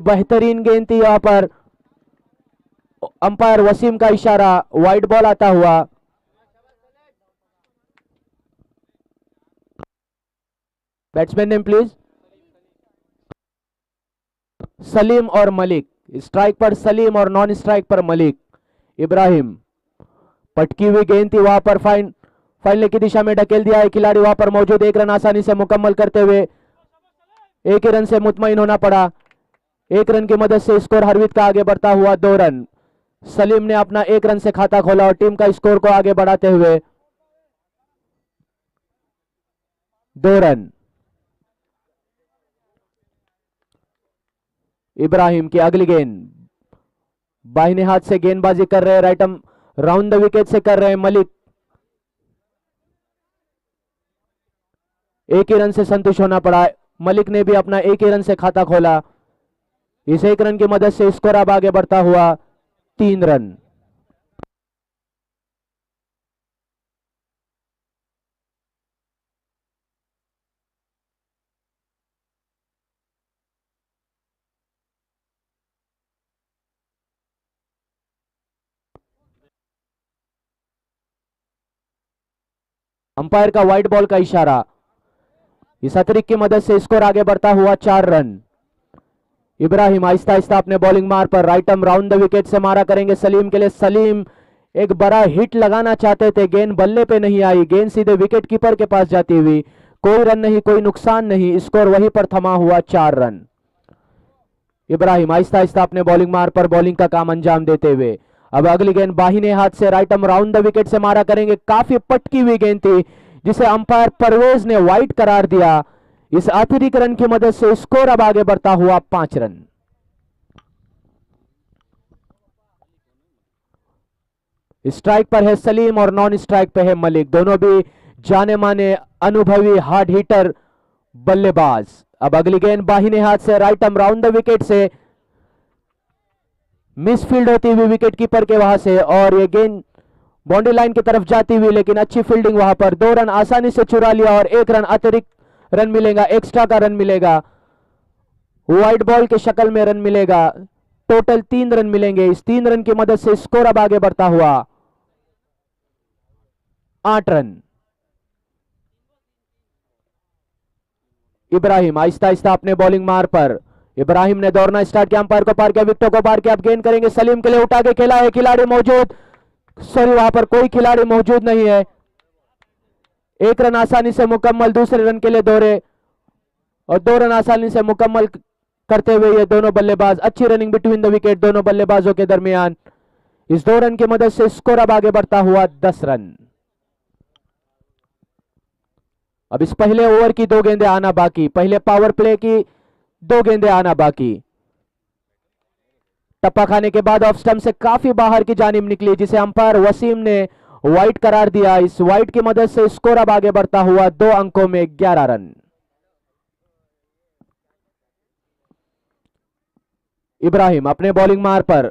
बेहतरीन गेंद थी यहां पर, अंपायर वसीम का इशारा, वाइड बॉल आता हुआ। Batsman name please. सलीम और मलिक। स्ट्राइक पर सलीम और नॉन स्ट्राइक पर मलिक। इब्राहिम, पटकी हुई गेंद थी वहां पर, फाइनल की दिशा में ढकेल दिया है खिलाड़ी वहां पर मौजूद। एक रन आसानी से मुकम्मल करते हुए एक ही रन से मुतमईन होना पड़ा। एक रन की मदद से स्कोर हरवीत का आगे बढ़ता हुआ 2 रन। सलीम ने अपना 1 रन से खाता खोला और टीम का स्कोर को आगे बढ़ाते हुए 2 रन। इब्राहिम की अगली गेंद, बाहिने हाथ से गेंदबाजी कर रहे हैं, right arm round the wicket से कर रहे हैं मलिक। एक ही रन से संतुष्ट होना पड़ा। मलिक ने भी अपना एक ही रन से खाता खोला। इस 1 रन की मदद से स्कोर अब आगे बढ़ता हुआ 3 रन। अंपायर का व्हाइट बॉल का इशारा। इस अतिरिक्त की मदद से स्कोर आगे बढ़ता हुआ 4 रन। इब्राहिम आहिस्ता आहिस्ता अपने बॉलिंग मार पर right arm round the wicket से मारा करेंगे सलीम के लिए। सलीम एक बड़ा हिट लगाना चाहते थे, गेंद बल्ले पे नहीं आई, गेंद सीधे विकेट कीपर के पास जाती हुई। कोई रन नहीं, कोई नुकसान नहीं, स्कोर वहीं पर थमा हुआ 4 रन। इब्राहिम आहिस्ता आहिस्ता अपने बॉलिंग मार पर बॉलिंग का काम अंजाम देते हुए अब अगली गेंद बाहिने हाथ से right arm round the wicket से मारा करेंगे। काफी पटकी हुई गेंद थी जिसे अंपायर परवेज ने वाइड करार दिया। इस अतिरिक्त रन की मदद से स्कोर अब आगे बढ़ता हुआ 5 रन। स्ट्राइक पर है सलीम और नॉन स्ट्राइक पे है मलिक, दोनों भी जाने माने अनुभवी हार्ड हिटर बल्लेबाज। अब अगली गेंद बाहिने हाथ से right arm round the wicket से मिसफील्ड होती हुई विकेट कीपर के वहां से और ये गेंद बाउंड्री लाइन की तरफ जाती हुई, लेकिन अच्छी फील्डिंग वहां पर। 2 रन आसानी से चुरा लिया और 1 रन अतिरिक्त रन मिलेगा, एक्स्ट्रा का रन मिलेगा, व्हाइट बॉल के शक्ल में रन मिलेगा। टोटल 3 रन मिलेंगे। इस 3 रन की मदद से स्कोर अब आगे बढ़ता हुआ 8 रन। इब्राहिम आहिस्ता आहिस्ता अपने बॉलिंग मार पर, इब्राहिम ने दौड़ना स्टार्ट किया, अंपायर को पार किया, विकेटों को पार किया। अब गेंद करेंगे सलीम के लिए, उठा के खेला है, खिलाड़ी मौजूद, सॉरी वहां पर कोई खिलाड़ी मौजूद नहीं है। 1 रन आसानी से मुकम्मल, दूसरे रन के लिए दौड़े और 2 रन आसानी से मुकम्मल करते हुए ये दोनों बल्लेबाज। अच्छी रनिंग बिटवीन द विकेट दोनों बल्लेबाजों के दरमियान। इस 2 रन की मदद से स्कोर अब आगे बढ़ता हुआ 10 रन। अब इस पहले ओवर की 2 गेंदें आना बाकी, पहले पावर प्ले की 2 गेंदें आना बाकी। टप्पा खाने के बाद ऑफ स्टंप से काफी बाहर की जानिब निकली जिसे अंपायर वसीम ने वाइड करार दिया। इस वाइड की मदद से स्कोर अब आगे बढ़ता हुआ 2 अंकों में 11 रन। इब्राहिम अपने बॉलिंग मार पर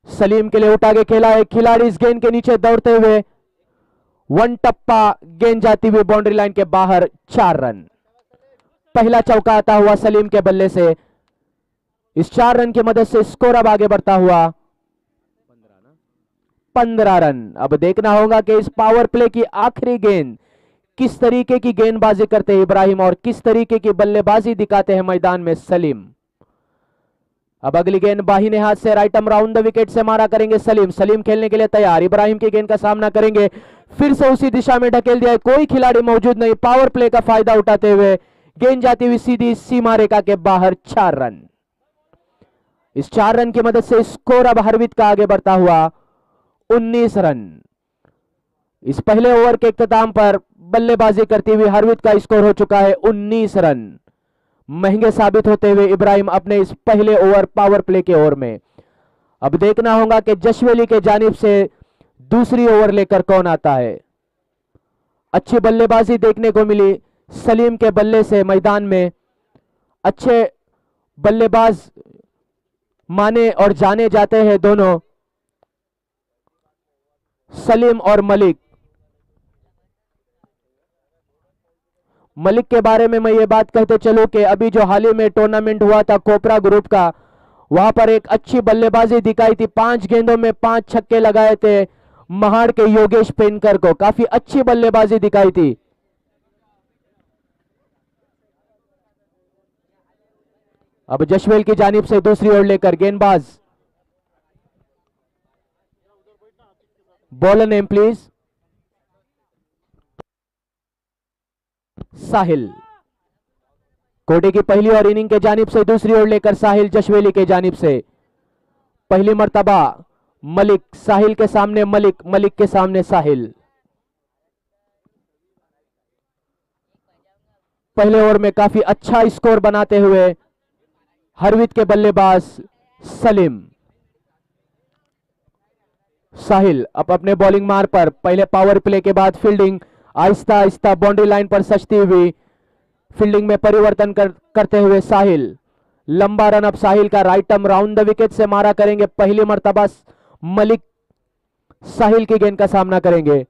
सलीम के लिए उठा के खेला है, खिलाड़ी इस गेंद के नीचे दौड़ते हुए 1 टप्पा, गेंद जाती हुई बाउंड्री लाइन के बाहर, 4 रन। पहला चौका आता हुआ सलीम के बल्ले से। इस 4 रन की मदद से स्कोर अब आगे बढ़ता हुआ 15 रन। अब देखना होगा कि इस पावर प्ले की आखिरी गेंद किस तरीके की गेंदबाजी करते हैं इब्राहिम और किस तरीके की बल्लेबाजी दिखाते हैं मैदान में सलीम। अब अगली गेंद बाहिने हाथ से right arm round the wicket से मारा करेंगे सलीम। सलीम खेलने के लिए तैयार, इब्राहिम की गेंद का सामना करेंगे, फिर से उसी दिशा में ढकेल दिया, कोई खिलाड़ी मौजूद नहीं। पावर प्ले का फायदा उठाते हुए गेंद जाती हुई सीधी सीमा रेखा के बाहर, 4 रन। इस 4 रन की मदद से स्कोर अब हरवीत का आगे बढ़ता हुआ 19 रन। इस पहले ओवर के इख्तिताम पर बल्लेबाजी करती हुई हरवीत का स्कोर हो चुका है 19 रन। महंगे साबित होते हुए इब्राहिम अपने इस पहले ओवर पावर प्ले के ओवर में। अब देखना होगा कि जशवेली के जानिब से दूसरी ओवर लेकर कौन आता है। अच्छी बल्लेबाजी देखने को मिली सलीम के बल्ले से मैदान में। अच्छे बल्लेबाज माने और जाने जाते हैं दोनों, सलीम और मलिक। मलिक के बारे में मैं ये बात कहते चलूं कि अभी जो हाल ही में टूर्नामेंट हुआ था कोपरा ग्रुप का, वहां पर एक अच्छी बल्लेबाजी दिखाई थी। 5 गेंदों में 5 छक्के लगाए थे महाड़ के योगेश पेनकर को, काफी अच्छी बल्लेबाजी दिखाई थी। अब जशवेल की जानिब से दूसरी ओर लेकर गेंदबाज, बॉलर नेम प्लीज, साहिल। कोटे की पहली और इनिंग के जानिब से दूसरी ओर लेकर साहिल जशवेली के जानिब से। पहली मर्तबा मलिक, साहिल के सामने मलिक, मलिक के सामने साहिल। पहले ओवर में काफी अच्छा स्कोर बनाते हुए हरवित के बल्लेबाज सलीम। साहिल अब अपने बॉलिंग मार पर पहले पावर प्ले के बाद fielding Aahista Aahista boundary line पर सजती हुई फील्डिंग में परिवर्तन करते हुए साहिल। लंबा रन अब साहिल का, right arm round the wicket से मारा करेंगे। पहली मर्तबा मलिक साहिल की गेंद का सामना करेंगे।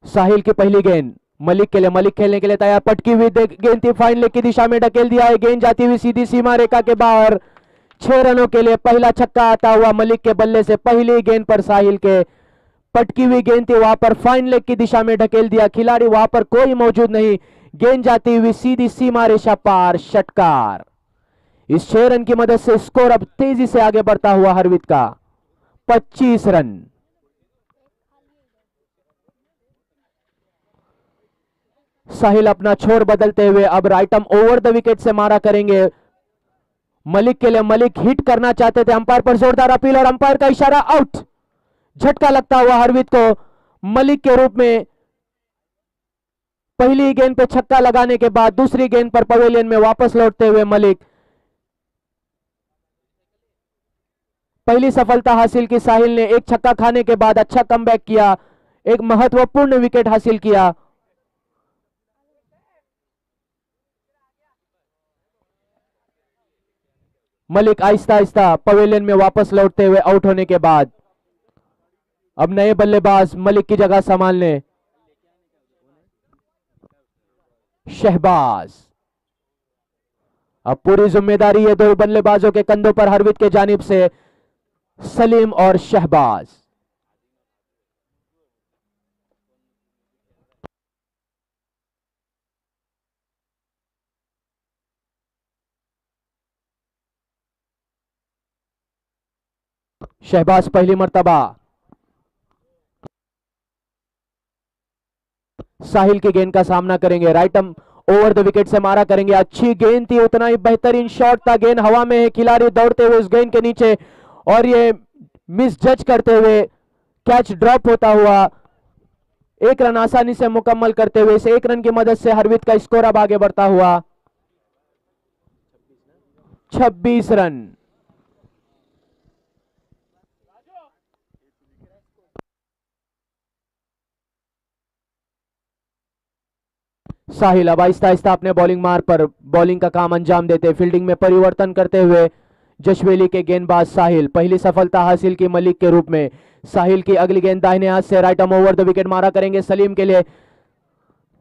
साहिल की पहली गेंद मलिक के लिए, मलिक खेलने के लिए तैयार। पटकी हुई गेंद थी, फाइन लेग की दिशा में ढकेल दिया है। गेंद जाती हुई सीधी सीमा रेखा के बाहर। 6 रनों के लिए पहला छक्का आता हुआ मलिक के बल्ले से। पहली गेंद पर साहिल के पटकी हुई गेंद थी, वहां पर फाइन लेग की दिशा में ढकेल दिया, खिलाड़ी वहां पर कोई मौजूद नहीं। गेंद जाती हुई सीधी सीमा रेखा पार, षटकार। इस 6 रन की मदद से स्कोर अब तेजी से आगे बढ़ता हुआ हरवित का 25 रन। साहिल अपना छोर बदलते हुए अब right arm over the wicket से मारा करेंगे। मलिक के लिए, मलिक हिट करना चाहते थे, अंपायर पर जोरदार अपील और अंपायर का इशारा, आउट। झटका लगता हुआ हरवित को मलिक के रूप में। पहली गेंद पे छक्का लगाने के बाद दूसरी गेंद पर पवेलियन में वापस लौटते हुए मलिक। पहली सफलता हासिल की साहिल ने, एक छक्का खाने के बाद अच्छा कमबैक किया, एक महत्वपूर्ण विकेट हासिल किया। मलिक आहिस्ता आहिस्ता पवेलियन में वापस लौटते हुए आउट होने के बाद अब नए बल्लेबाज मलिक की जगह संभालने शहबाज। अब पूरी जिम्मेदारी ये दो बल्लेबाजों के कंधों पर हरवित के जानिब से, सलीम और शहबाज। शहबाज पहली मर्तबा साहिल की गेंद का सामना करेंगे। Right arm over the wicket से मारा करेंगे। अच्छी गेंद थी, उतना ही बेहतरीन शॉट था। गेंद हवा में है, खिलाड़ी दौड़ते हुए उस गेंद के नीचे और ये मिस जज करते हुए कैच ड्रॉप होता हुआ 1 रन आसानी से मुकम्मल करते हुए इस 1 रन की मदद से हरवित का स्कोर अब आगे बढ़ता हुआ 26 रन। साहिल अब आहिस्ता आहिस्ता अपने बॉलिंग मार पर बॉलिंग का काम अंजाम देते, फील्डिंग में परिवर्तन करते हुए जशवेली के गेंदबाज साहिल। पहली सफलता हासिल की मलिक के रूप में। साहिल की अगली गेंद दाहिने हाथ से right arm over the wicket मारा करेंगे सलीम के लिए।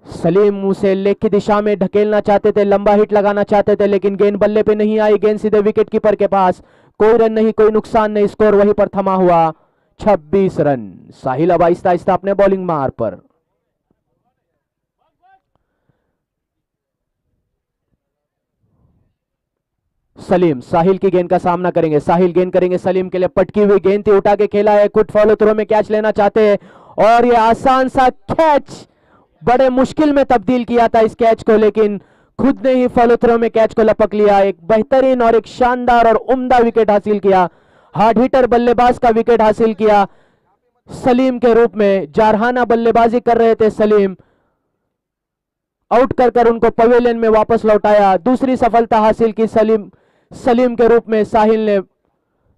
सलीम उसे लेग की दिशा में ढकेलना चाहते थे, लंबा हिट लगाना चाहते थे, लेकिन गेंद बल्ले पे नहीं आई। गेंद सीधे विकेट कीपर के पास, कोई रन नहीं, कोई नुकसान नहीं, स्कोर वहीं पर थमा हुआ 26 रन। साहिल अब आहिस्ता आहिस्ता अपने बॉलिंग मार पर। सलीम साहिल की गेंद का सामना करेंगे। साहिल गेंद करेंगे सलीम के लिए, पटकी हुई गेंद थी, उठा के खेला है, कुछ फॉलो थ्रो में कैच लेना चाहते हैं और ये आसान सा कैच, बड़े मुश्किल में तब्दील किया था इस कैच को, लेकिन खुद ने ही फॉलो थ्रो में कैच को लपक लिया। एक बेहतरीन और एक शानदार और उम्दा विकेट हासिल किया, हार्ड हिटर बल्लेबाज का विकेट हासिल किया सलीम के रूप में। जारहाना बल्लेबाजी कर रहे थे सलीम, आउट कर उनको पवेलियन में वापस लौटाया। दूसरी सफलता हासिल की सलीम के रूप में। साहिल ने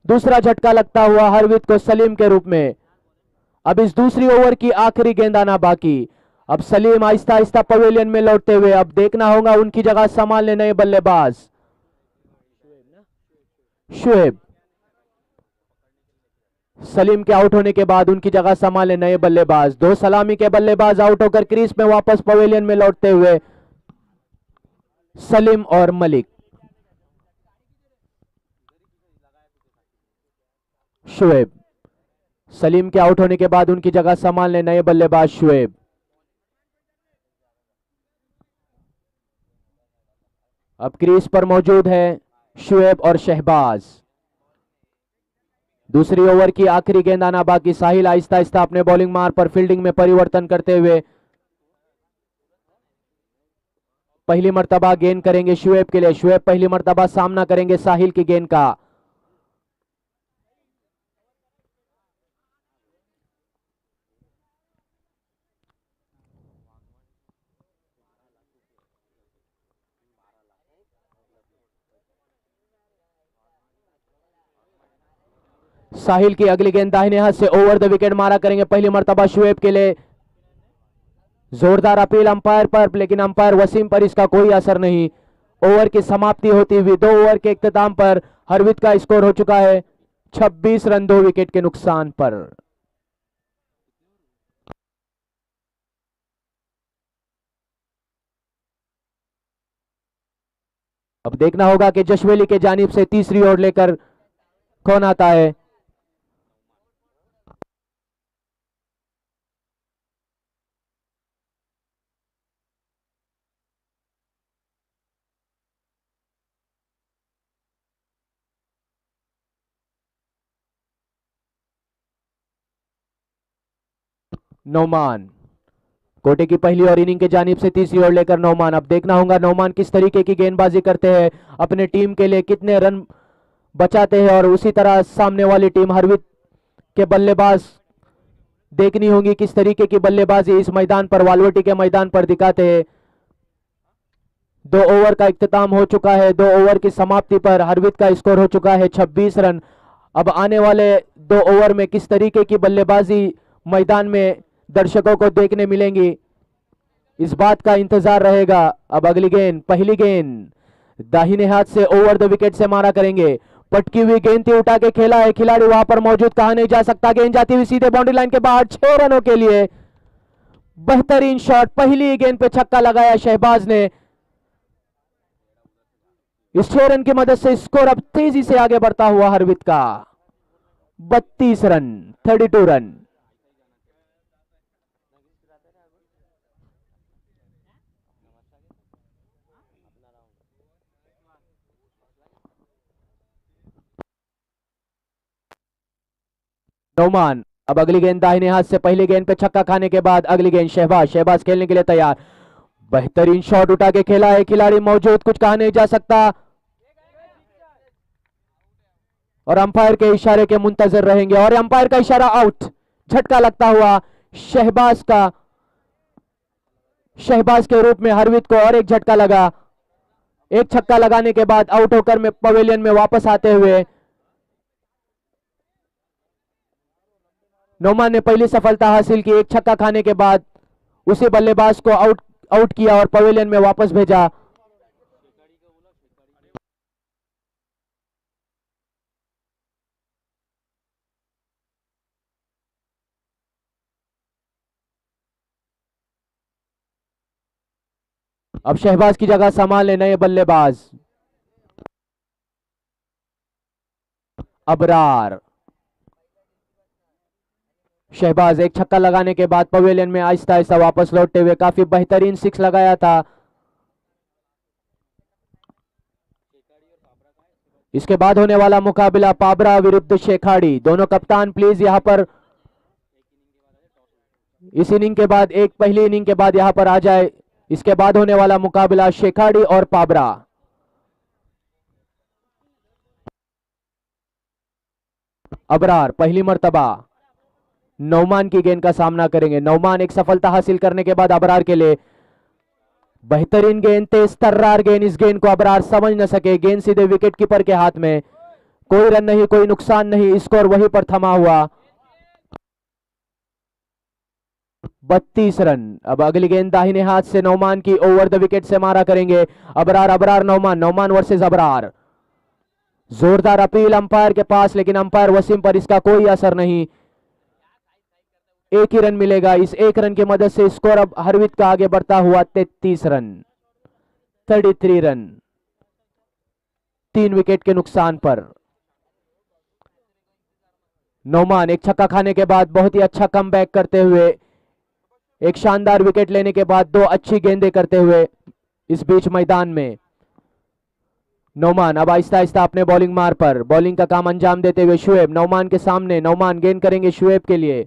दूसरा झटका लगता हुआ हरवित को सलीम के रूप में। अब इस दूसरी ओवर की आखिरी गेंद आना बाकी। अब सलीम आहिस्ता आहिस्ता पवेलियन में लौटते हुए, अब देखना होगा उनकी जगह संभालने नए बल्लेबाज शुएब। सलीम के आउट होने के बाद उनकी जगह संभाले नए बल्लेबाज। दो सलामी के बल्लेबाज आउट होकर क्रीज में वापस पवेलियन में लौटते हुए सलीम और मलिक। शुएब। सलीम के आउट होने के बाद उनकी जगह संभालने नए बल्लेबाज शुएब। अब क्रीज पर मौजूद है शुएब और शहबाज। दूसरी ओवर की आखिरी गेंद आना बाकी। साहिल आहिस्ता आहिस्ता अपने बॉलिंग मार पर फील्डिंग में परिवर्तन करते हुए पहली मर्तबा गेंद करेंगे शुएब के लिए। शुएब पहली मर्तबा सामना करेंगे साहिल की गेंद का। साहिल की अगली गेंद दाहिने हाथ से ओवर द विकेट मारा करेंगे पहली मर्तबा शुएब के लिए। जोरदार अपील अंपायर पर, लेकिन अंपायर वसीम पर इसका कोई असर नहीं। ओवर की समाप्ति होती हुई 2 ओवर के इख्तिताम पर हरवित का स्कोर हो चुका है 26 रन 2 विकेट के नुकसान पर। अब देखना होगा कि जशवेली के जानिब से तीसरी ओवर लेकर कौन आता है। नौमान कोटे की पहली और इनिंग के जानिब से तीसरी ओवर लेकर नौमान। अब देखना होगा नौमान किस तरीके की गेंदबाजी करते हैं, अपने टीम के लिए कितने रन बचाते हैं, और उसी तरह सामने वाली टीम हरवित के बल्लेबाज देखनी होंगी किस तरीके की बल्लेबाजी इस मैदान पर, वालवटी के मैदान पर दिखाते हैं। 2 ओवर का इख्तिताम हो चुका है। 2 ओवर की समाप्ति पर हरवित का स्कोर हो चुका है 26 रन। अब आने वाले 2 ओवर में किस तरीके की बल्लेबाजी मैदान में दर्शकों को देखने मिलेंगी, इस बात का इंतजार रहेगा। अब अगली गेंद, पहली गेंद दाहिने हाथ से ओवर द विकेट से मारा करेंगे। पटकी हुई गेंद थी, उठा के खेला है, खिलाड़ी वहां पर मौजूद कहा नहीं जा सकता। गेंद जाती हुई सीधे बाउंड्री लाइन के बाहर 6 रनों के लिए। बेहतरीन शॉट, पहली गेंद पे छक्का लगाया शहबाज ने। इस 6 रन की मदद से स्कोर अब तेजी से आगे बढ़ता हुआ हरवित का 32 रन, 32 रन। नौमान अब अगली गेंद दाहिने हाथ से, पहली गेंद पे छक्का खाने के बाद अगली गेंद शहबाज। शहबाज खेलने के लिए तैयार। बेहतरीन शॉट उठा के खेला है, खिलाड़ी मौजूद, कुछ कहा नहीं जा सकता, और अंपायर के इशारे के मुंतजर रहेंगे। और अंपायर का इशारा आउट। झटका लगता हुआ शहबाज का, शहबाज के रूप में हरवित को और एक झटका लगा। एक छक्का लगाने के बाद आउट होकर में पवेलियन में वापस आते हुए नौमान ने पहली सफलता हासिल की। एक छक्का खाने के बाद उसी बल्लेबाज को आउट किया और पवेलियन में वापस भेजा। अब शहबाज की जगह संभाले नए बल्लेबाज अबरार। शहबाज एक छक्का लगाने के बाद पवेलियन में आहिस्ता आहिस्ता वापस लौटते हुए काफी बेहतरीन 6 लगाया था। इसके बाद होने वाला मुकाबला पाबरा विरुद्ध शेखाड़ी। दोनों कप्तान प्लीज यहां पर इस इनिंग के बाद, एक पहली इनिंग के बाद यहां पर आ जाए। इसके बाद होने वाला मुकाबला शेखाड़ी और पाबरा। अबरार पहली मर्तबा नौमान की गेंद का सामना करेंगे। नौमान एक सफलता हासिल करने के बाद अबरार के लिए बेहतरीन गेंद, तेज तर्रार गेंद। इस गेंद को अबरार समझ न सके, गेंद सीधे विकेट कीपर के हाथ में। कोई रन नहीं, कोई नुकसान नहीं, स्कोर वहीं पर थमा हुआ 32 रन। अब अगली गेंद दाहिने हाथ से नौमान की ओवर द विकेट से मारा करेंगे अबरार। अबरार नौमान, नौमान वर्सेस अबरार। जोरदार अपील अंपायर के पास, लेकिन अंपायर वसीम पर इसका कोई असर नहीं। एक ही रन मिलेगा। इस एक रन की मदद से स्कोर अब हरवित का आगे बढ़ता हुआ 33 रन, 33 रन, 3 विकेट के नुकसान पर। नोमान एक छक्का खाने के बाद बहुत ही अच्छा कमबैक करते हुए, एक शानदार विकेट लेने के बाद 2 अच्छी गेंदें करते हुए इस बीच मैदान में नोमान अब आहिस्ता आहिस्ता अपने बॉलिंग मार पर बॉलिंग का काम अंजाम देते हुए शुएब नोमान के सामने। नोमान गेंद करेंगे शुएब के लिए।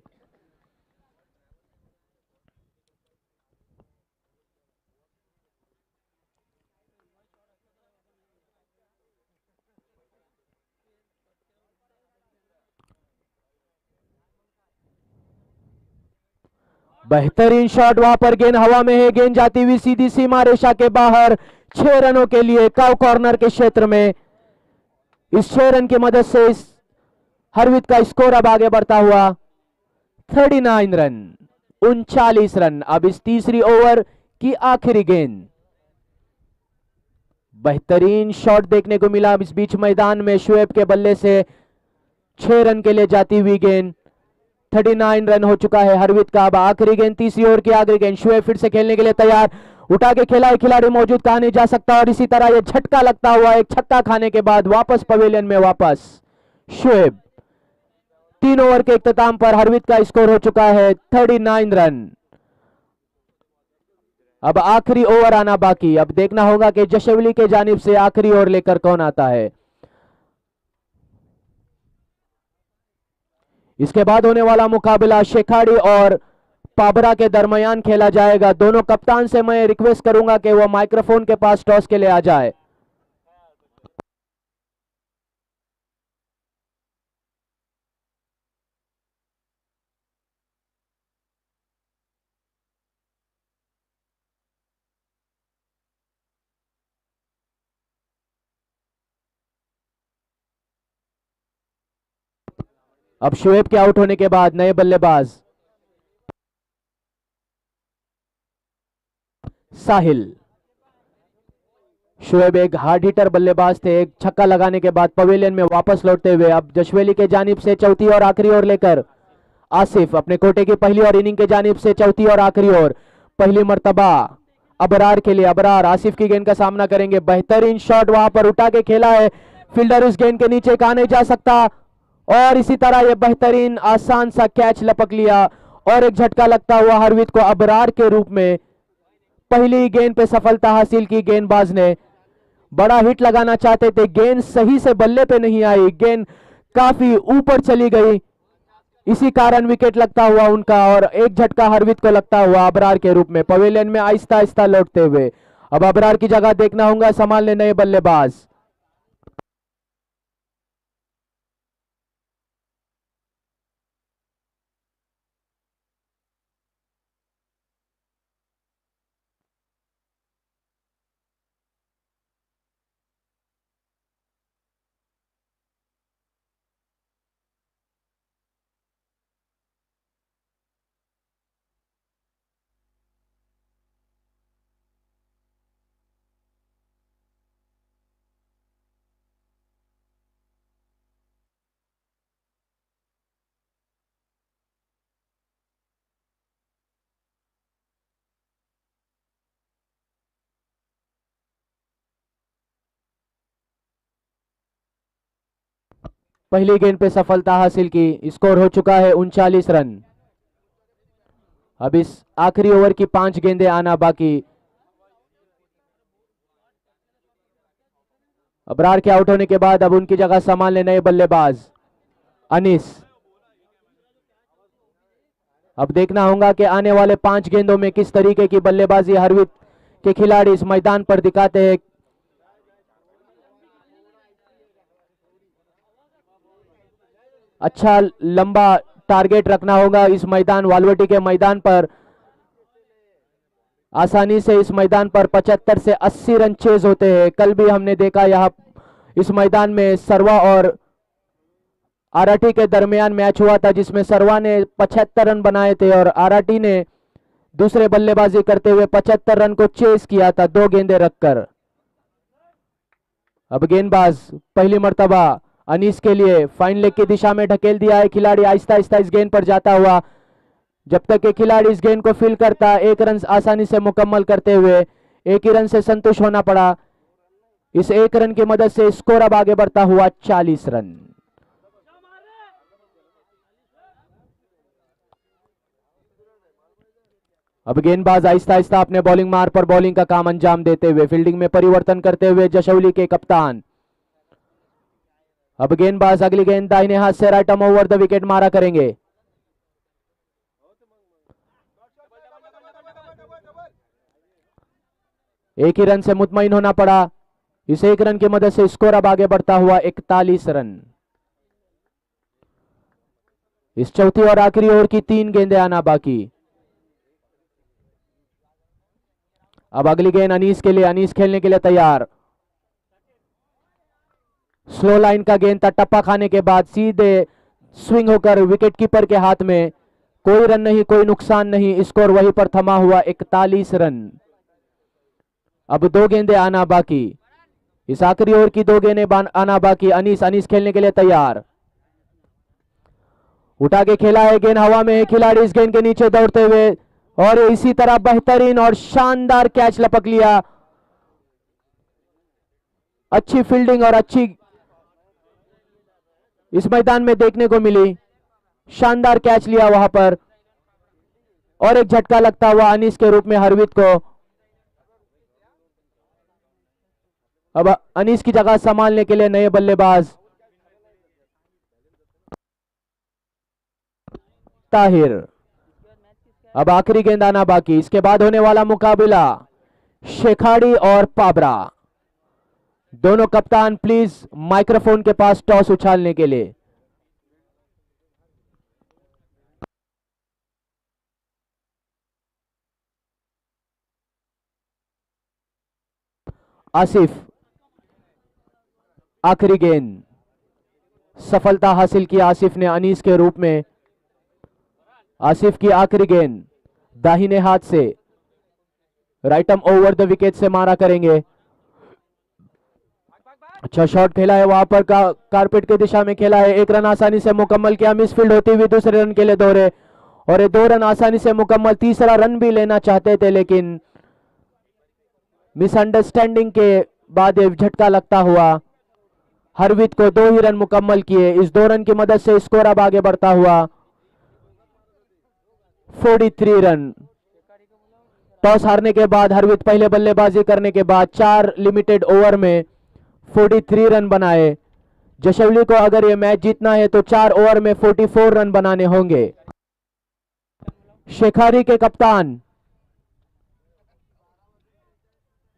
बेहतरीन शॉट, वहां पर गेंद हवा में है, गेंद जाती हुई सीधी सीमा रेखा के बाहर। 6 रनों के लिए काउ कॉर्नर के क्षेत्र में इस 6 रन की मदद से इस हरवित का स्कोर अब आगे बढ़ता हुआ 39 रन, 39 रन। अब इस तीसरी ओवर की आखिरी गेंद, बेहतरीन शॉट देखने को मिला इस बीच मैदान में शुएब के बल्ले से। 6 रन के लिए जाती हुई गेंद, 39 रन हो चुका है हरवित का। अब आखिरी गेंद, तीसरी ओवर की आखिरी गेंद। शुएब फिर से खेलने के लिए तैयार, उठा के खेला है, खिलाड़ी मौजूद कहा नहीं जा सकता, और इसी तरह ये झटका लगता हुआ एक छक्का खाने के बाद वापस पवेलियन में वापस शुएब। 3 ओवर के इख्तिताम पर हरवित का स्कोर हो चुका है 39 रन। अब आखिरी ओवर आना बाकी। अब देखना होगा कि जशवली के जानिब से आखिरी ओवर लेकर कौन आता है। इसके बाद होने वाला मुकाबला शेखाड़ी और पाबरा के दरमियान खेला जाएगा। दोनों कप्तान से मैं रिक्वेस्ट करूंगा कि वो माइक्रोफोन के पास टॉस के लिए आ जाए। अब शुएब के आउट होने के बाद नए बल्लेबाज साहिल। शुएब एक हार्ड हिटर बल्लेबाज थे, एक छक्का लगाने के बाद पवेलियन में वापस लौटते हुए अब जशवेली के जानिब से चौथी और आखिरी ओवर लेकर आसिफ अपने कोटे की पहली और इनिंग के जानिब से चौथी और आखिरी ओवर पहली मर्तबा अबरार के लिए। अबरार आसिफ की गेंद का सामना करेंगे। बेहतरीन शॉट वहां पर उठा के खेला है, फील्डर उस गेंद के नीचे कहा नहीं जा सकता, और इसी तरह यह बेहतरीन आसान सा कैच लपक लिया और एक झटका लगता हुआ हरवित को अबरार के रूप में। पहली गेंद पे सफलता हासिल की गेंदबाज ने। बड़ा हिट लगाना चाहते थे, गेंद सही से बल्ले पे नहीं आई, गेंद काफी ऊपर चली गई, इसी कारण विकेट लगता हुआ उनका, और एक झटका हरवित को लगता हुआ अबरार के रूप में पवेलियन में आहिस्ता आहिस्ता लौटते हुए। अब अबरार की जगह देखना होगा संभालने नए बल्लेबाज। पहली गेंद पे सफलता हासिल की, स्कोर हो चुका है 39 रन। अब इस आखिरी ओवर की 5 गेंदें आना बाकी। अबरार के आउट होने के बाद अब उनकी जगह संभालने नए बल्लेबाज अनीस। अब देखना होगा कि आने वाले 5 गेंदों में किस तरीके की बल्लेबाजी हरवित के खिलाड़ी इस मैदान पर दिखाते हैं। अच्छा लंबा टारगेट रखना होगा इस मैदान वालवटी के मैदान पर। आसानी से इस मैदान पर 75 से 80 रन चेज होते हैं। कल भी हमने देखा यहाँ इस मैदान में सरवा और आरआरटी के दरमियान मैच हुआ था, जिसमें सरवा ने 75 रन बनाए थे और आरआरटी ने दूसरे बल्लेबाजी करते हुए 75 रन को चेस किया था 2 गेंदें रखकर। अब गेंदबाज पहली मर्तबा अनीस के लिए फाइन लेग की दिशा में ढकेल दिया है। खिलाड़ी आहिस्ता आहिस्ता इस गेंद पर जाता हुआ, जब तक कि खिलाड़ी इस गेंद को फील करता, एक रन आसानी से मुकम्मल करते हुए एक ही रन से संतुष्ट होना पड़ा। इस एक रन की मदद से स्कोर अब आगे बढ़ता हुआ 40 रन। अब गेंदबाज आहिस्ता आहिस्ता अपने बॉलिंग मार्ग पर बॉलिंग का काम अंजाम देते हुए फील्डिंग में परिवर्तन करते हुए जशोली के कप्तान। अब गेंदबाज अगली गेंद दाहिने हाथ से right arm over the wicket मारा करेंगे। एक ही रन से मुतमईन होना पड़ा। इस एक रन की मदद से स्कोर अब आगे बढ़ता हुआ 41 रन। इस चौथी और आखिरी ओवर की 3 गेंदें आना बाकी। अब अगली गेंद अनीस के लिए, अनीस खेलने के लिए तैयार। स्लो लाइन का गेंद था, टप्पा खाने के बाद सीधे स्विंग होकर विकेट कीपर के हाथ में। कोई रन नहीं, कोई नुकसान नहीं, स्कोर वहीं पर थमा हुआ 41 रन। अब 2 गेंदें आना बाकी। इस आखिरी ओवर की 2 गेंदें आना बाकी। अनीस, अनीस खेलने के लिए तैयार। उठा के खेला है, गेंद हवा में है, खिलाड़ी इस गेंद के नीचे दौड़ते हुए और इसी तरह बेहतरीन और शानदार कैच लपक लिया। अच्छी फील्डिंग और अच्छी इस मैदान में देखने को मिली। शानदार कैच लिया वहां पर और एक झटका लगता हुआ अनीस के रूप में हरवित को। अब अनीस की जगह संभालने के लिए नए बल्लेबाज ताहिर। अब आखिरी गेंद आना बाकी। इसके बाद होने वाला मुकाबला शेखाड़ी और पाबरा। दोनों कप्तान प्लीज माइक्रोफोन के पास टॉस उछालने के लिए। आसिफ, आखिरी गेंद सफलता हासिल की आसिफ ने अनीस के रूप में। आसिफ की आखिरी गेंद दाहिने हाथ से right arm over the wicket से मारा करेंगे। अच्छा शॉट खेला है वहां पर, कारपेट की दिशा में खेला है। एक रन आसानी से मुकम्मल किया, मिसफील्ड होती हुई दूसरे रन के लिए दौड़े और ये 2 रन आसानी से मुकम्मल। तीसरा रन भी लेना चाहते थे लेकिन मिसअंडरस्टैंडिंग के बाद ये झटका लगता हुआ हरवित को 2 ही रन मुकम्मल किए। इस 2 रन की मदद से स्कोर अब आगे बढ़ता हुआ 43 रन। टॉस हारने के बाद हरवित पहले बल्लेबाजी करने के बाद 4 लिमिटेड ओवर में 43 रन बनाए। जशोली को अगर ये मैच जीतना है तो 4 ओवर में 44 रन बनाने होंगे। शेखारी के कप्तान,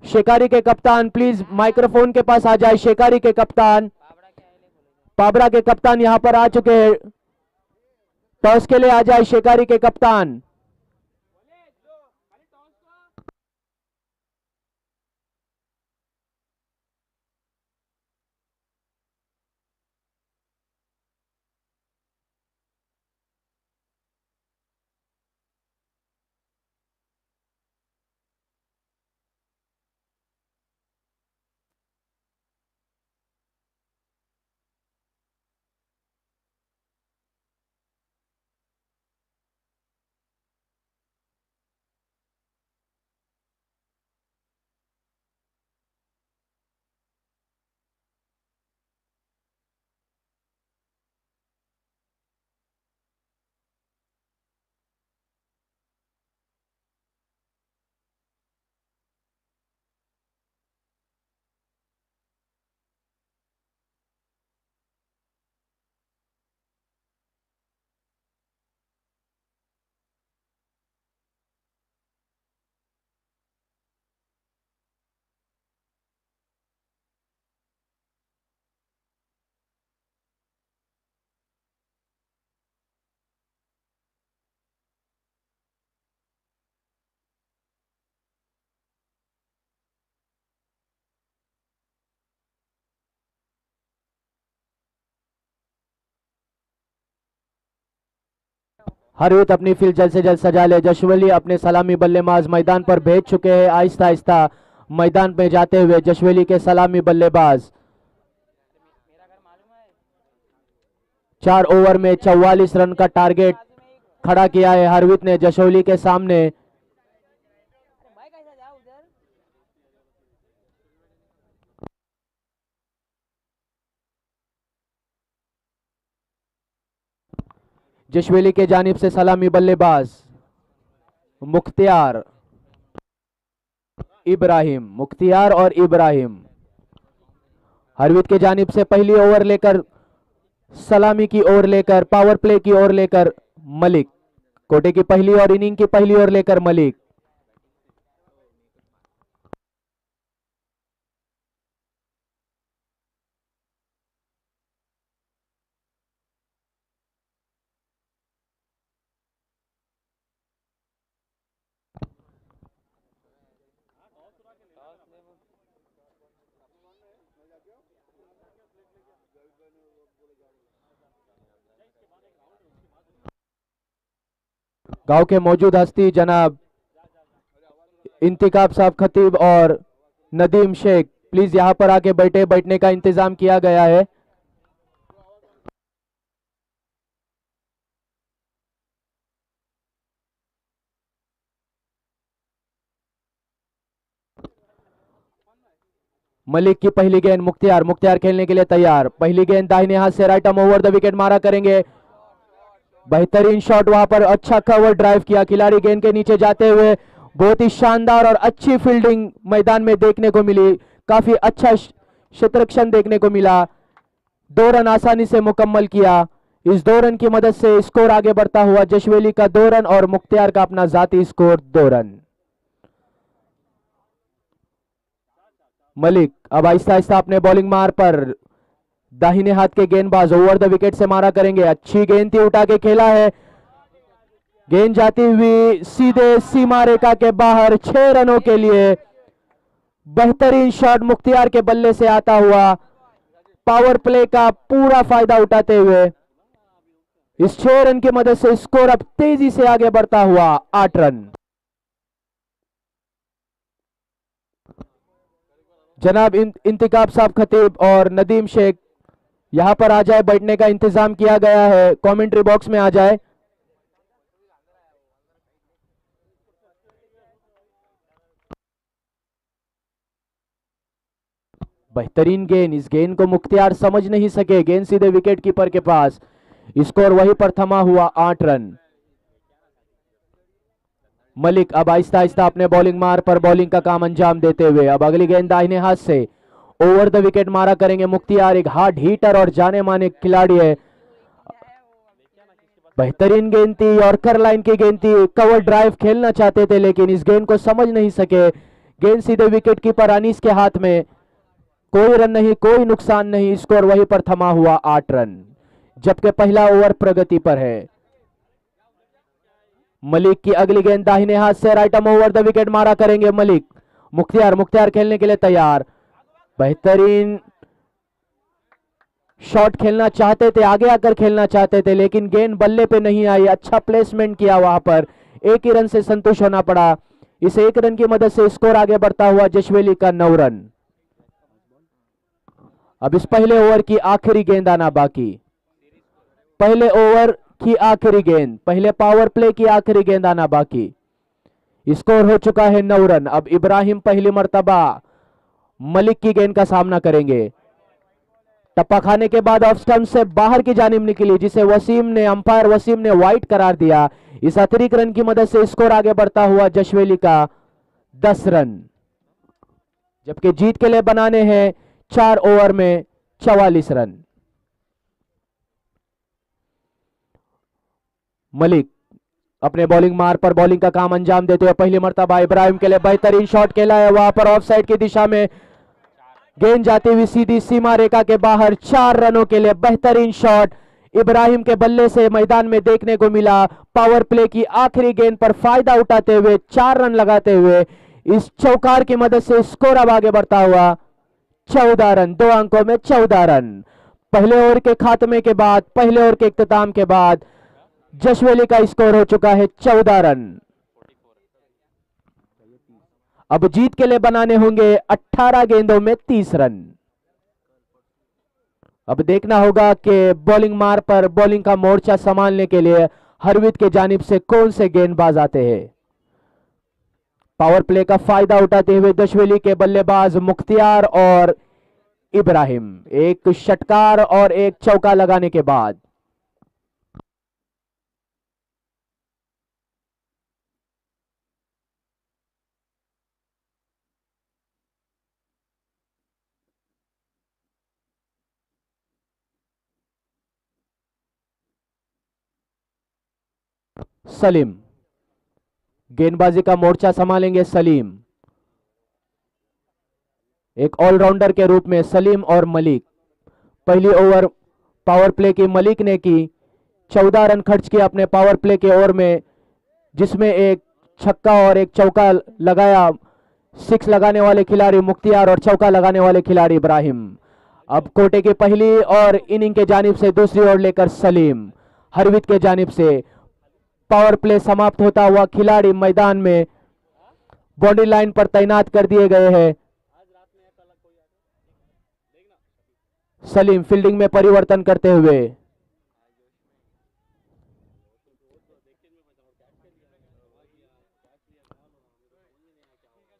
शेखारी के कप्तान प्लीज माइक्रोफोन के पास आ जाए। शेखारी के कप्तान, पाबरा के कप्तान यहां पर आ चुके हैं। टॉस के लिए आ जाए शेखारी के कप्तान। हरवित अपनी फील्ड जल्द से जल्द सजा ले। जशवली अपने सलामी बल्लेबाज मैदान पर भेज चुके हैं। आहिस्ता आहिस्ता मैदान में जाते हुए जशवली के सलामी बल्लेबाज 4 ओवर में 44 रन का टारगेट खड़ा किया है हरवीत ने जशोली के सामने। जशवेली के जानिब से सलामी बल्लेबाज मुख्तियार इब्राहिम, मुख्तियार और इब्राहिम। हरवीत के जानिब से पहली ओवर लेकर सलामी की ओर लेकर पावर प्ले की ओर लेकर मलिक, कोटे की पहली और इनिंग की पहली ओर लेकर मलिक। गांव के मौजूद हस्ती जनाब इंतिकाब साहब खतीब और नदीम शेख, प्लीज यहां पर आके बैठे, बैठने का इंतजाम किया गया है। मलिक की पहली गेंद, मुख्तियार, मुख्तियार खेलने के लिए तैयार। पहली गेंद दाहिने हाथ से right arm over the wicket मारा करेंगे। बेहतरीन शॉट, वहां पर अच्छा कवर ड्राइव किया खिलाड़ी गेंद के नीचे जाते हुए। बहुत ही शानदार और अच्छी फील्डिंग मैदान में देखने को मिली, काफी अच्छा क्षेत्ररक्षण देखने को मिला। 2 रन आसानी से मुकम्मल किया। इस 2 रन की मदद से स्कोर आगे बढ़ता हुआ जशवेली का 2 रन और मुख्तियार का अपना जाती स्कोर 2 रन। मलिक अब आहिस्ता आहिस्ता अपने बॉलिंग मार पर दाहिने हाथ के गेंदबाज ओवर द विकेट से मारा करेंगे। अच्छी गेंद थी, उठा के खेला है, गेंद जाती हुई सीधे सीमा रेखा के बाहर 6 रनों के लिए। बेहतरीन शॉट मुख्तियार के बल्ले से आता हुआ, पावर प्ले का पूरा फायदा उठाते हुए इस 6 रन की मदद से स्कोर अब तेजी से आगे बढ़ता हुआ 8 रन। जनाब इंतिकाब साहब खतीब और नदीम शेख यहां पर आ जाए, बैठने का इंतजाम किया गया है, कमेंट्री बॉक्स में आ जाए। बेहतरीन गेंद, इस गेंद को मुख्तियार समझ नहीं सके, गेंद सीधे विकेट कीपर के पास, स्कोर वहीं पर थमा हुआ 8 रन। मलिक अब आहिस्ता आहिस्ता अपने बॉलिंग मार पर बॉलिंग का काम अंजाम देते हुए अब अगली गेंद दाहिने हाथ से ओवर द विकेट मारा करेंगे मुख्तियार। एक हार्ड हीटर और जाने माने खिलाड़ी है। बेहतरीन गेंद थी, यॉर्कर लाइन की गेंद थी, कवर ड्राइव खेलना चाहते थे लेकिन इस गेंद को समझ नहीं सके। गेंद सीधे विकेट कीपर अनीस के हाथ में, कोई रन नहीं, कोई नुकसान नहीं, स्कोर वहीं पर थमा हुआ 8 रन, जबकि पहला ओवर प्रगति पर है। मलिक की अगली गेंद दाहिने हाथ से right arm over the wicket मारा करेंगे मलिक। मुख्तियार, मुख्तियार खेलने के लिए तैयार। बेहतरीन शॉट खेलना चाहते थे, आगे आकर खेलना चाहते थे लेकिन गेंद बल्ले पे नहीं आई। अच्छा प्लेसमेंट किया वहां पर, 1 ही रन से संतुष्ट होना पड़ा। इस 1 रन की मदद से स्कोर आगे बढ़ता हुआ जशवेली का 9 रन। अब इस पहले ओवर की आखिरी गेंद आना बाकी, पहले ओवर की आखिरी गेंद, पहले पावर प्ले की आखिरी गेंद आना बाकी। स्कोर हो चुका है 9 रन। अब इब्राहिम पहली मर्तबा मलिक की गेंद का सामना करेंगे। टप्पा खाने के बाद ऑफ स्टंप से बाहर की जानिब निकली, जिसे वसीम ने, अंपायर वसीम ने वाइड करार दिया। इस अतिरिक्त रन की मदद से स्कोर आगे बढ़ता हुआ जशवेली का 10 रन, जबकि जीत के लिए बनाने हैं 4 ओवर में 44 रन। मलिक अपने बॉलिंग मार पर बॉलिंग का काम अंजाम देते हुए पहली मर्तबा इब्राहिम के लिए बेहतरीन शॉट खेला है, वहां पर ऑफ साइड की दिशा में गेंद जाती हुई सीधी सीमा रेखा के बाहर 4 रनों के लिए बेहतरीन शॉट इब्राहिम के बल्ले से मैदान में देखने को मिला। पावर प्ले की आखिरी गेंद पर फायदा उठाते हुए 4 रन लगाते हुए इस चौकार की मदद से स्कोर अब आगे बढ़ता हुआ 14 रन, 2 अंकों में 14 रन। पहले ओवर के खात्मे के बाद, पहले ओवर के इख्तिताम के बाद जशवेली का स्कोर हो चुका है 14 रन। अब जीत के लिए बनाने होंगे 18 गेंदों में 30 रन। अब देखना होगा कि बॉलिंग मार पर बॉलिंग का मोर्चा संभालने के लिए हरवित के जानिब से कौन से गेंदबाज आते हैं। पावर प्ले का फायदा उठाते हुए दशवेली के बल्लेबाज मुख्तियार और इब्राहिम, एक षटकार और एक चौका लगाने के बाद सलीम गेंदबाजी का मोर्चा संभालेंगे। सलीम एक ऑलराउंडर के रूप में सलीम और मलिक। पहली ओवर पावर प्ले की मलिक ने की, 14 रन खर्च किया अपने पावर प्ले के ओवर में, जिसमें एक छक्का और एक चौका लगाया। 6 लगाने वाले खिलाड़ी मुख्तियार और चौका लगाने वाले खिलाड़ी इब्राहिम। अब कोटे की पहली और इनिंग के जानिब से दूसरी ओर लेकर सलीम, हरवित के जानिब से पावर प्ले समाप्त होता हुआ खिलाड़ी मैदान में बाउंड्री लाइन पर तैनात कर दिए गए हैं। सलीम फील्डिंग में परिवर्तन करते हुए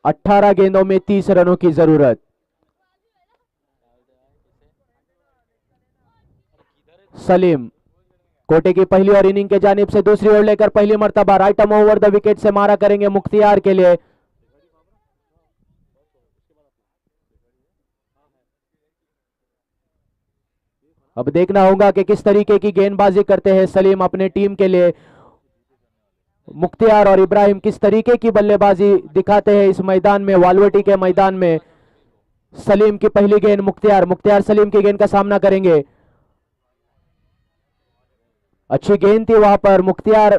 18 गेंदों में 30 रनों की जरूरत। सलीम कोटे की पहली और इनिंग के जानिब से दूसरी ओर लेकर पहली मर्तबा right arm over the wicket से मारा करेंगे मुख्तियार के लिए। अब देखना होगा कि किस तरीके की गेंदबाजी करते हैं सलीम अपने टीम के लिए। मुख्तियार और इब्राहिम किस तरीके की बल्लेबाजी दिखाते हैं इस मैदान में, वालवटी के मैदान में। सलीम की पहली गेंद, मुख्तियार सलीम की गेंद का सामना करेंगे। अच्छी गेंद थी वहां पर। मुख्तियार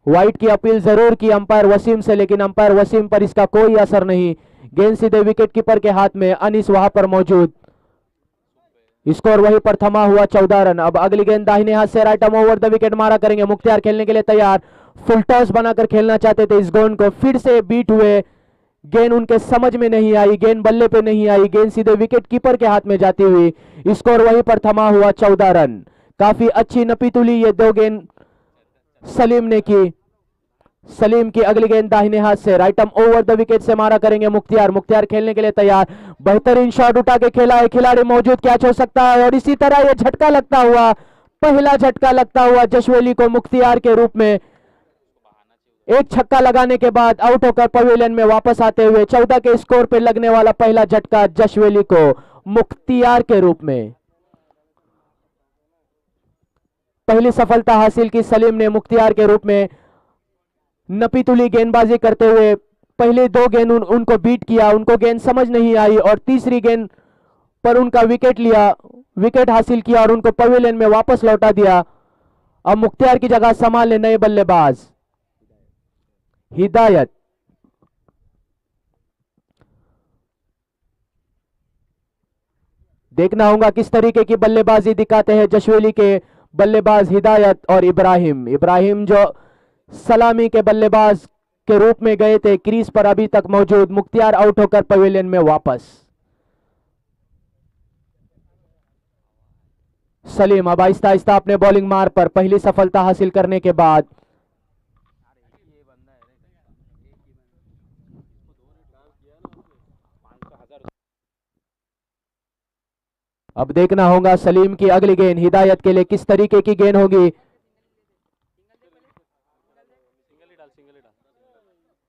वाइट की अपील जरूर की अंपायर वसीम से, लेकिन अंपायर वसीम पर इसका कोई असर नहीं। गेंद सीधे विकेट कीपर के हाथ में, अनीस वहां पर मौजूद। स्कोर वहीं पर थमा हुआ 14 रन। अब अगली गेंद दाहिने हाथ से right arm over the wicket मारा करेंगे। मुख्तियार खेलने के लिए तैयार, फुल टॉस बनाकर खेलना चाहते थे इस गेंद को, फिर से बीट हुए। गेंद उनके समझ में नहीं आई, गेंद बल्ले पे नहीं आई, गेंद सीधे विकेट कीपर के हाथ में जाती हुई। स्कोर वहीं पर थमा हुआ 14 रन। काफी अच्छी नपीतुली ये दो गेंद सलीम ने की। सलीम की अगली गेंद दाहिने हाथ से right arm over the wicket से मारा करेंगे मुख्तियार खेलने के लिए तैयार। बेहतरीन शॉट उठा के खेला है, खिलाड़ी मौजूद, कैच हो सकता है। और इसी तरह ये झटका लगता हुआ, पहला झटका लगता हुआ जशवेली को मुख्तियार के रूप में। एक छक्का लगाने के बाद आउट होकर पवेलियन में वापस आते हुए 14 के स्कोर पे लगने वाला पहला झटका जशवेली को मुख्तियार के रूप में। पहली सफलता हासिल की सलीम ने मुख्तियार के रूप में। नपीतुली गेंदबाजी करते हुए पहले दो गेंद उनको बीट किया, उनको गेंद समझ नहीं आई, और तीसरी गेंद पर उनका विकेट लिया, विकेट हासिल किया और उनको पवेलियन में वापस लौटा दिया। अब मुख्तियार की जगह संभालने नए बल्लेबाज हिदायत। देखना होगा किस तरीके की बल्लेबाजी दिखाते हैं जशवेली के बल्लेबाज हिदायत और इब्राहिम जो सलामी के बल्लेबाज के रूप में गए थे, क्रीज पर अभी तक मौजूद। मुख्तियार आउट होकर पवेलियन में वापस। सलीम अब आहिस्ता आहिस्ता अपने बॉलिंग मार पर पहली सफलता हासिल करने के बाद अब देखना होगा सलीम की अगली गेंद हिदायत के लिए किस तरीके की गेंद होगी।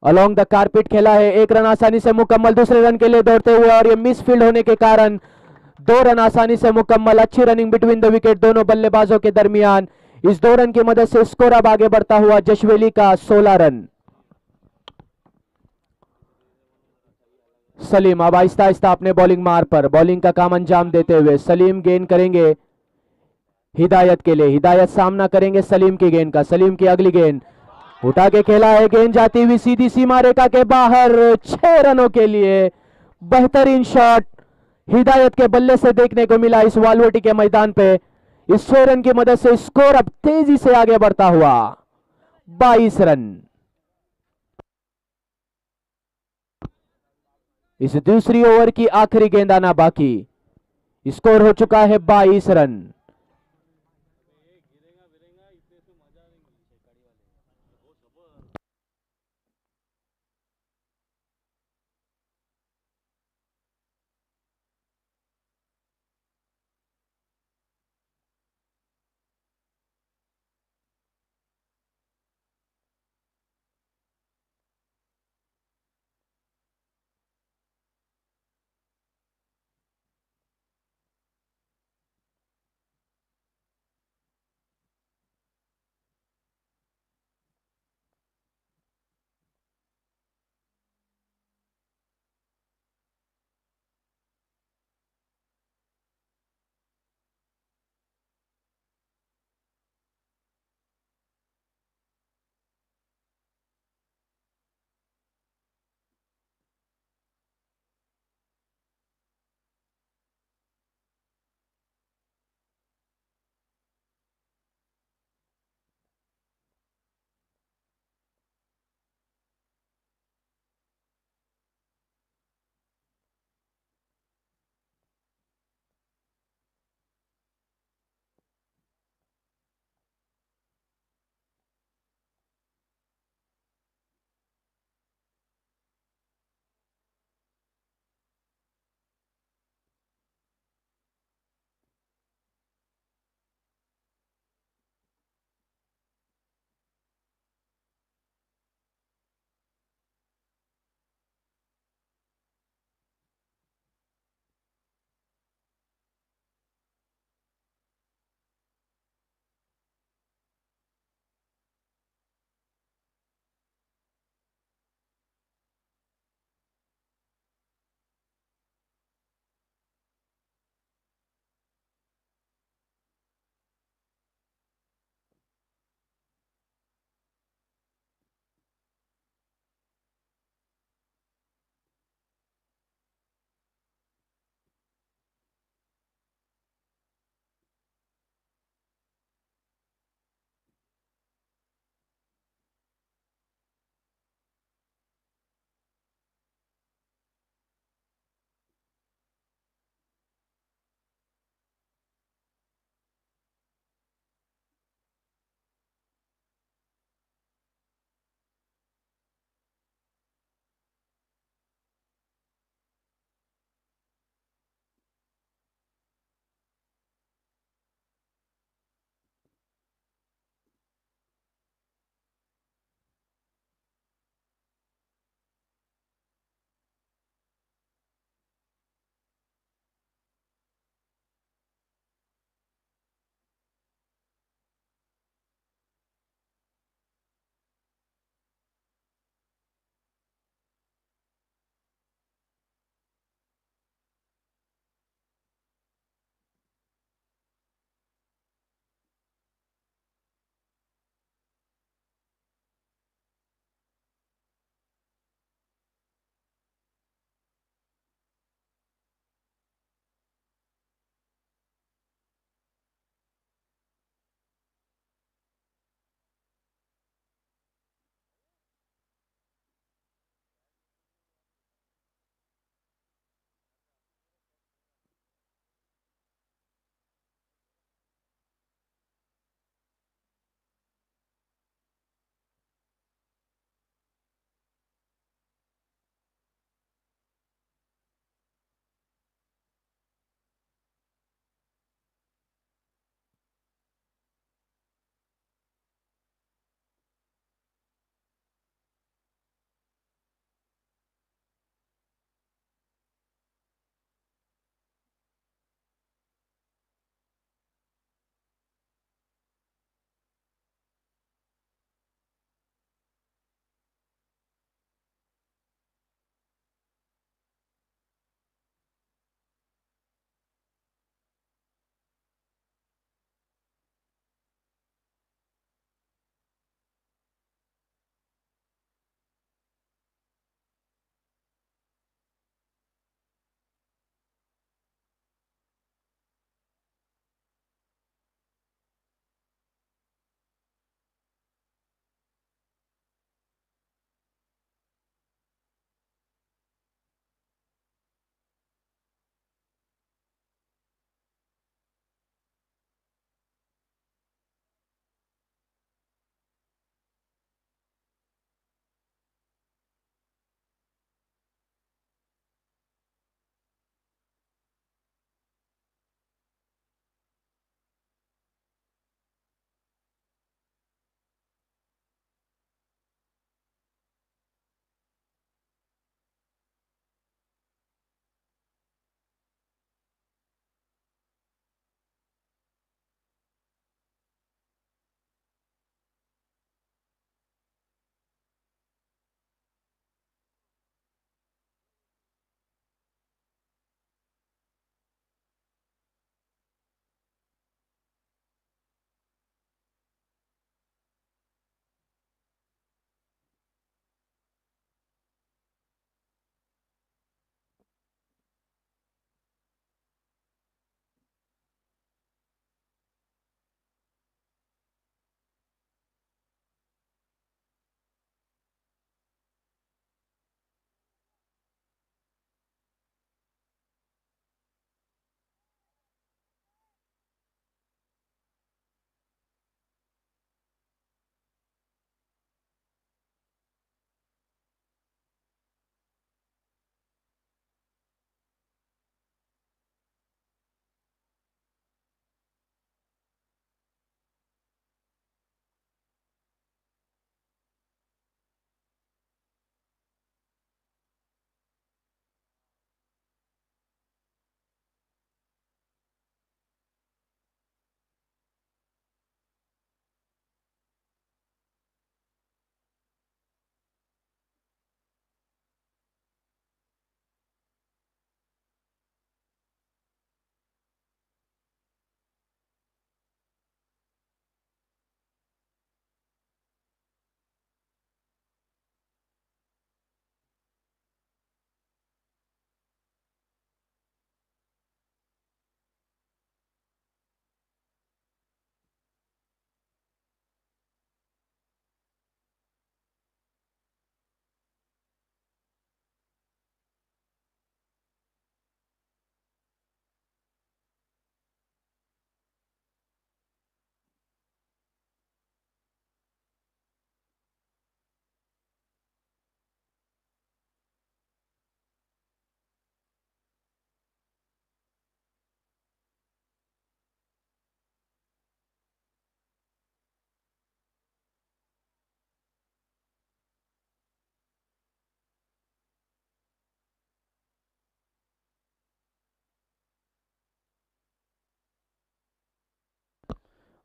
अलोंग द कारपेट खेला है, 1 रन आसानी से मुकम्मल दूसरे रन के लिए दौड़ते हुए, और ये मिस फील्ड होने के कारण 2 रन आसानी से मुकम्मल। अच्छी रनिंग बिटवीन द विकेट दोनों बल्लेबाजों के दरमियान। इस 2 रन की मदद से स्कोर अब आगे बढ़ता हुआ जशवेली का 16 रन। सलीम अब आहिस्ता आहिस्ता अपने बॉलिंग मार पर बॉलिंग का काम अंजाम देते हुए सलीम गेंद करेंगे हिदायत के लिए। हिदायत सामना करेंगे सलीम की गेंद का। सलीम की अगली गेंद उठा के खेला है, गेंद जाती हुई सीधी सीमा रेखा के बाहर 6 रनों के लिए। बेहतरीन शॉट हिदायत के बल्ले से देखने को मिला इस वालवटी के मैदान पे। इस 6 रन की मदद से स्कोर अब तेजी से आगे बढ़ता हुआ 22 रन। इस दूसरी ओवर की आखिरी गेंद आना बाकी। स्कोर हो चुका है 22 रन।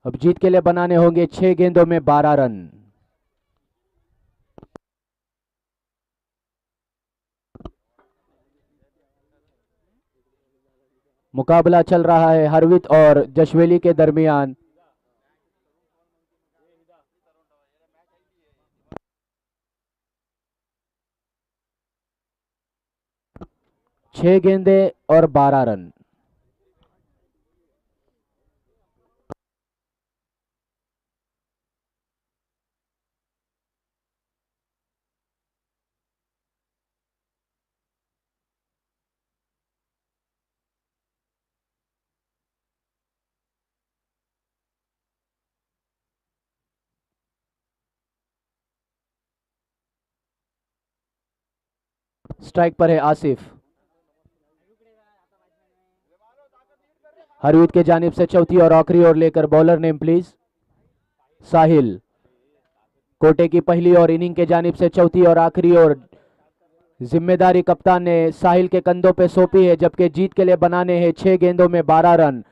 अब जीत के लिए बनाने होंगे 6 गेंदों में 12 रन। मुकाबला चल रहा है हरवित और जशवेली के दरमियान। छह गेंदे और 12 रन। स्ट्राइक पर है आसिफ। हरवीत के जानिब से चौथी और आखिरी ओवर लेकर बॉलर नेम प्लीज। साहिल। कोटे की पहली और इनिंग के जानिब से चौथी और आखिरी ओवर जिम्मेदारी कप्तान ने साहिल के कंधों पे सौंपी है, जबकि जीत के लिए बनाने हैं 6 गेंदों में 12 रन।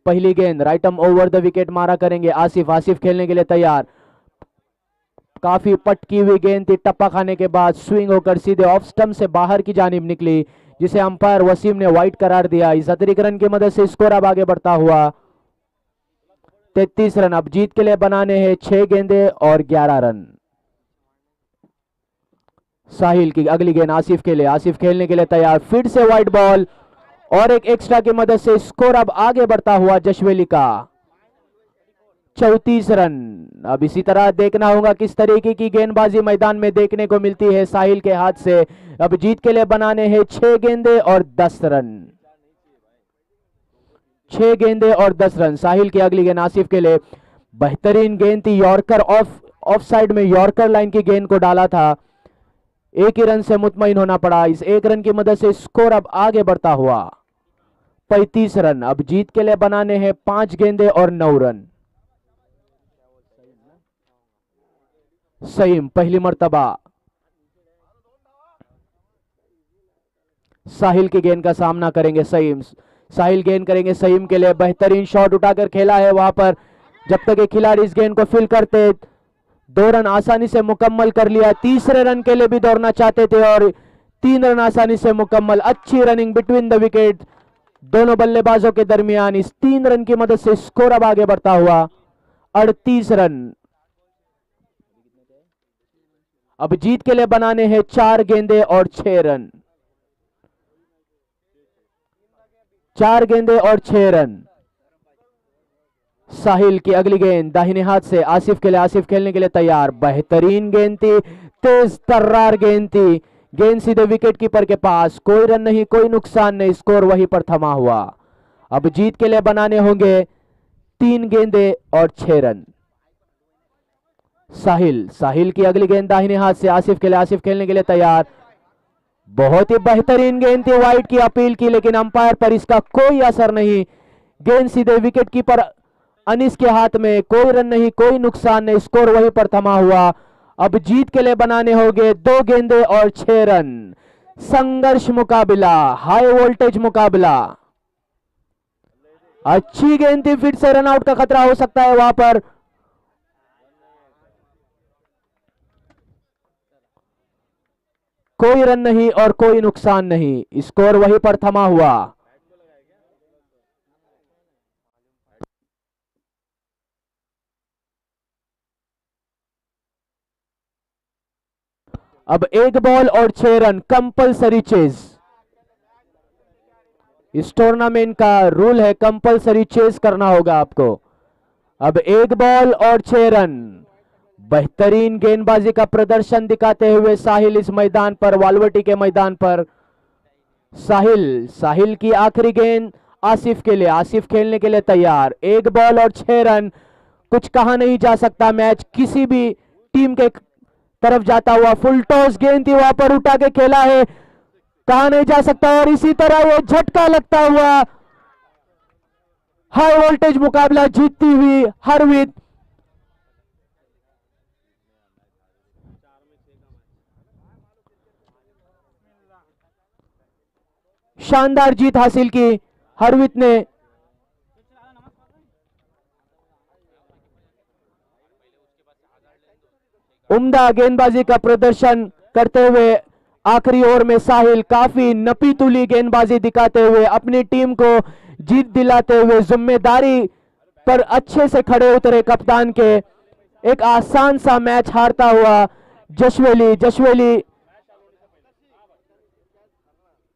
पहली गेंद राइटम ओवर द विकेट मारा करेंगे आसिफ। आसिफ खेलने के लिए तैयार। काफी पटकी हुई गेंद थी, टप्पा खाने के बाद स्विंग होकर सीधे ऑफ स्टंप से बाहर की जानिब निकली, जिसे अंपायर वसीम ने वाइड करार दिया। इस अतिरिक्त रन की मदद से स्कोर अब आगे बढ़ता हुआ 33 रन। अब जीत के लिए बनाने हैं 6 गेंदे और 11 रन। साहिल की अगली गेंद आसिफ के लिए। आसिफ खेलने के लिए तैयार। फिर से वाइड बॉल और एक एक्स्ट्रा की मदद से स्कोर अब आगे बढ़ता हुआ जशवेली का 34 रन। अब इसी तरह देखना होगा किस तरीके की गेंदबाजी मैदान में देखने को मिलती है साहिल के हाथ से। अब जीत के लिए बनाने हैं 6 गेंदे और 10 रन। 6 गेंदे और 10 रन। साहिल की अगली गेंद आसिफ के लिए। बेहतरीन गेंद थी, यॉर्कर ऑफ साइड में यॉर्कर लाइन की गेंद को डाला था। एक ही रन से मुतमईन होना पड़ा। इस एक रन की मदद से स्कोर अब आगे बढ़ता हुआ 35 रन। अब जीत के लिए बनाने हैं 5 गेंदे और 9 रन। सईम पहली मर्तबा साहिल की गेंद का सामना करेंगे। सईम। साहिल गेंद करेंगे सईम के लिए। बेहतरीन शॉट उठाकर खेला है वहां पर। जब तक ये खिलाड़ी इस गेंद को फील करते 2 रन आसानी से मुकम्मल कर लिया। तीसरे रन के लिए भी दौड़ना चाहते थे और 3 रन आसानी से मुकम्मल। अच्छी रनिंग बिटवीन द विकेट दोनों बल्लेबाजों के दरमियान। इस 3 रन की मदद से स्कोर अब आगे बढ़ता हुआ 38 रन। अब जीत के लिए बनाने हैं 4 गेंदे और 6 रन। 4 गेंदे और 6 रन। साहिल की अगली गेंद दाहिने हाथ से आसिफ के लिए। आसिफ खेलने के लिए तैयार। बेहतरीन गेंद थी, तेज तर्रार गेंद थी। गेंद सीधे विकेट कीपर के पास। कोई रन नहीं, कोई नुकसान नहीं, स्कोर वहीं पर थमा हुआ। अब जीत के लिए बनाने होंगे 3 गेंदे और 6 रन। साहिल की अगली गेंद दाहिने हाथ से आसिफ के लिए। आसिफ खेलने के लिए तैयार। बहुत ही बेहतरीन गेंद थी, वाइड की अपील की, लेकिन अंपायर पर इसका कोई असर नहीं। गेंद सीधे विकेट कीपर अनिस के हाथ में। कोई रन नहीं, कोई नुकसान नहीं, स्कोर वहीं पर थमा हुआ। अब जीत के लिए बनाने होंगे 2 गेंदे और 6 रन। संघर्ष मुकाबला, हाई वोल्टेज मुकाबला। अच्छी गेंद थी, फिर से रनआउट का खतरा हो सकता है वहां पर। कोई रन नहीं और कोई नुकसान नहीं, स्कोर वहीं पर थमा हुआ। अब 1 बॉल और 6 रन कंपलसरी चेज। इस टूर्नामेंट का रूल है, कंपलसरी चेज करना होगा आपको। अब 1 बॉल और 6 रन। बेहतरीन गेंदबाजी का प्रदर्शन दिखाते हुए साहिल इस मैदान पर, वालवटी के मैदान पर। साहिल की आखिरी गेंद आसिफ के लिए। आसिफ खेलने के लिए तैयार। 1 बॉल और 6 रन। कुछ कहा नहीं जा सकता, मैच किसी भी टीम के तरफ जाता हुआ। फुल टॉस गेंद थी, वहां पर उठा के खेला है, कहा नहीं जा सकता। और इसी तरह ये झटका लगता हुआ हाई वोल्टेज मुकाबला जीतती हुई हरवित। शानदार जीत हासिल की हरवित ने। उम्दा गेंदबाजी का प्रदर्शन करते हुए आखिरी ओवर में साहिल काफी नपी तुली गेंदबाजी दिखाते हुए अपनी टीम को जीत दिलाते हुए जिम्मेदारी पर अच्छे से खड़े उतरे कप्तान के। एक आसान सा मैच हारता हुआ जशवेली